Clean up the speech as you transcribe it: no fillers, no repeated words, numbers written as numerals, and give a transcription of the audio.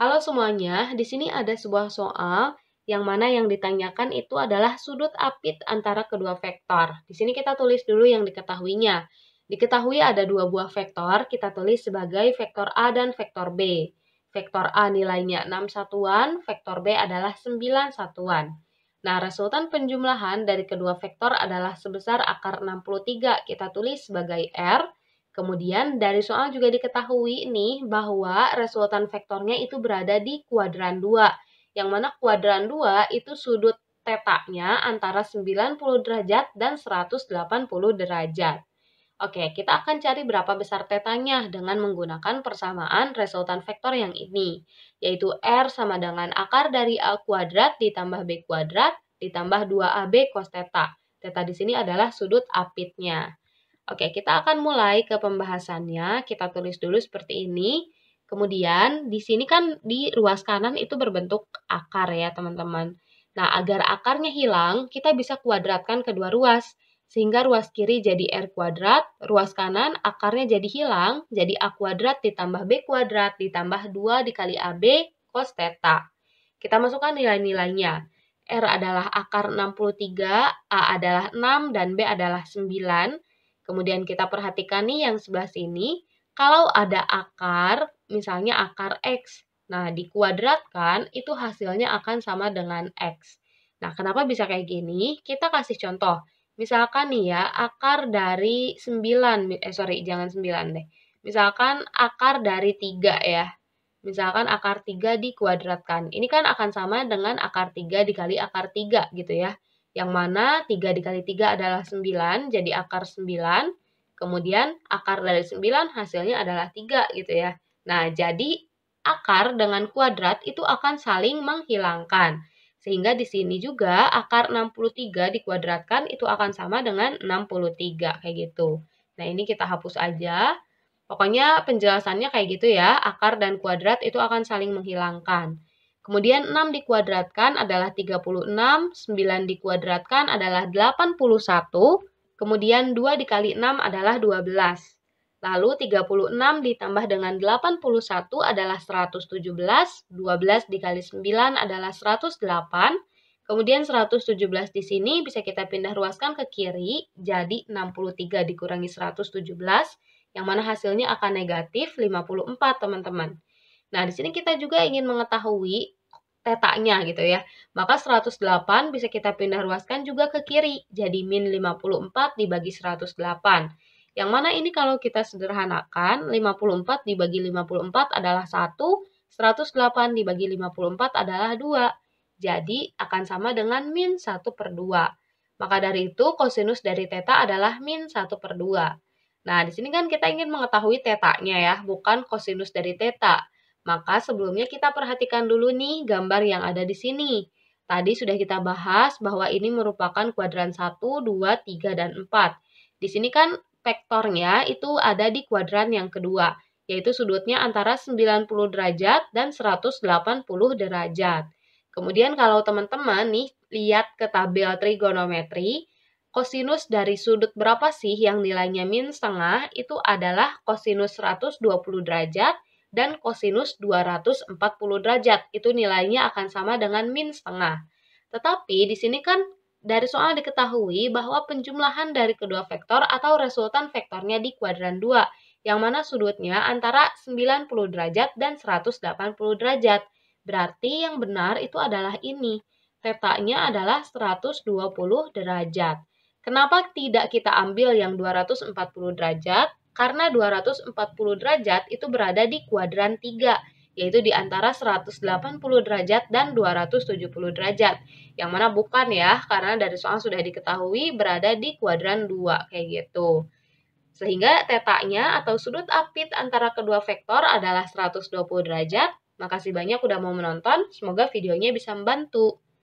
Halo semuanya, di sini ada sebuah soal yang mana yang ditanyakan itu adalah sudut apit antara kedua vektor. Di sini kita tulis dulu yang diketahuinya. Diketahui ada dua buah vektor, kita tulis sebagai vektor A dan vektor B. Vektor A nilainya 6 satuan, vektor B adalah 9 satuan. Nah, resultan penjumlahan dari kedua vektor adalah sebesar akar 63, kita tulis sebagai R. Kemudian dari soal juga diketahui nih bahwa resultan vektornya itu berada di kuadran 2. Yang mana kuadran 2 itu sudut tetanya antara 90 derajat dan 180 derajat. Oke, kita akan cari berapa besar tetanya dengan menggunakan persamaan resultan vektor yang ini, yaitu R sama dengan akar dari A kuadrat ditambah B kuadrat ditambah 2AB cos theta. Theta di sini adalah sudut apitnya. Oke, kita akan mulai ke pembahasannya. Kita tulis dulu seperti ini. Kemudian, di sini kan di ruas kanan itu berbentuk akar ya, teman-teman. Nah, agar akarnya hilang, kita bisa kuadratkan kedua ruas. Sehingga ruas kiri jadi R kuadrat, ruas kanan akarnya jadi hilang, jadi A kuadrat ditambah B kuadrat ditambah 2 dikali AB cos theta. Kita masukkan nilai-nilainya. R adalah akar 63, A adalah 6, dan B adalah 9. Kemudian kita perhatikan nih yang sebelah sini, kalau ada akar, misalnya akar X, nah dikuadratkan itu hasilnya akan sama dengan X. Nah, kenapa bisa kayak gini? Kita kasih contoh. Misalkan nih ya, akar dari 9, jangan 9 deh. Misalkan akar dari 3 ya. Misalkan akar 3 dikuadratkan. Ini kan akan sama dengan akar 3 dikali akar 3 gitu ya. Yang mana 3 dikali 3 adalah 9, jadi akar 9. Kemudian akar dari 9 hasilnya adalah 3 gitu ya. Nah, jadi akar dengan kuadrat itu akan saling menghilangkan. Sehingga di sini juga akar 63 dikuadratkan itu akan sama dengan 63 kayak gitu. Nah, ini kita hapus aja. Pokoknya penjelasannya kayak gitu ya, akar dan kuadrat itu akan saling menghilangkan. Kemudian 6 dikuadratkan adalah 36, 9 dikuadratkan adalah 81, kemudian 2 dikali 6 adalah 12. Lalu 36 ditambah dengan 81 adalah 117, 12 dikali 9 adalah 108, kemudian 117 di sini bisa kita pindah ruaskan ke kiri, jadi 63 dikurangi 117, yang mana hasilnya akan negatif 54, teman-teman. Nah, di sini kita juga ingin mengetahui tetanya gitu ya. Maka 108 bisa kita pindah ruaskan juga ke kiri, jadi min 54 dibagi 108. Yang mana ini kalau kita sederhanakan, 54 dibagi 54 adalah 1, 108 dibagi 54 adalah 2. Jadi akan sama dengan min 1/2. Maka dari itu kosinus dari theta adalah min 1/2. Nah, di sini kan kita ingin mengetahui tetanya ya, bukan kosinus dari theta. Maka sebelumnya kita perhatikan dulu nih gambar yang ada di sini. Tadi sudah kita bahas bahwa ini merupakan kuadran 1, 2, 3, dan 4. Di sini kan vektornya itu ada di kuadran yang kedua, yaitu sudutnya antara 90 derajat dan 180 derajat. Kemudian kalau teman-teman nih lihat ke tabel trigonometri, kosinus dari sudut berapa sih yang nilainya min setengah itu adalah kosinus 120 derajat dan kosinus 240 derajat. Itu nilainya akan sama dengan min setengah. Tetapi di sini kan dari soal diketahui bahwa penjumlahan dari kedua vektor atau resultan vektornya di kuadran 2, yang mana sudutnya antara 90 derajat dan 180 derajat. Berarti yang benar itu adalah ini. Tetanya adalah 120 derajat. Kenapa tidak kita ambil yang 240 derajat? Karena 240 derajat itu berada di kuadran 3, yaitu di antara 180 derajat dan 270 derajat. Yang mana bukan ya, karena dari soal sudah diketahui berada di kuadran 2, kayak gitu. Sehingga tetanya atau sudut apit antara kedua vektor adalah 120 derajat. Makasih banyak udah mau menonton, semoga videonya bisa membantu.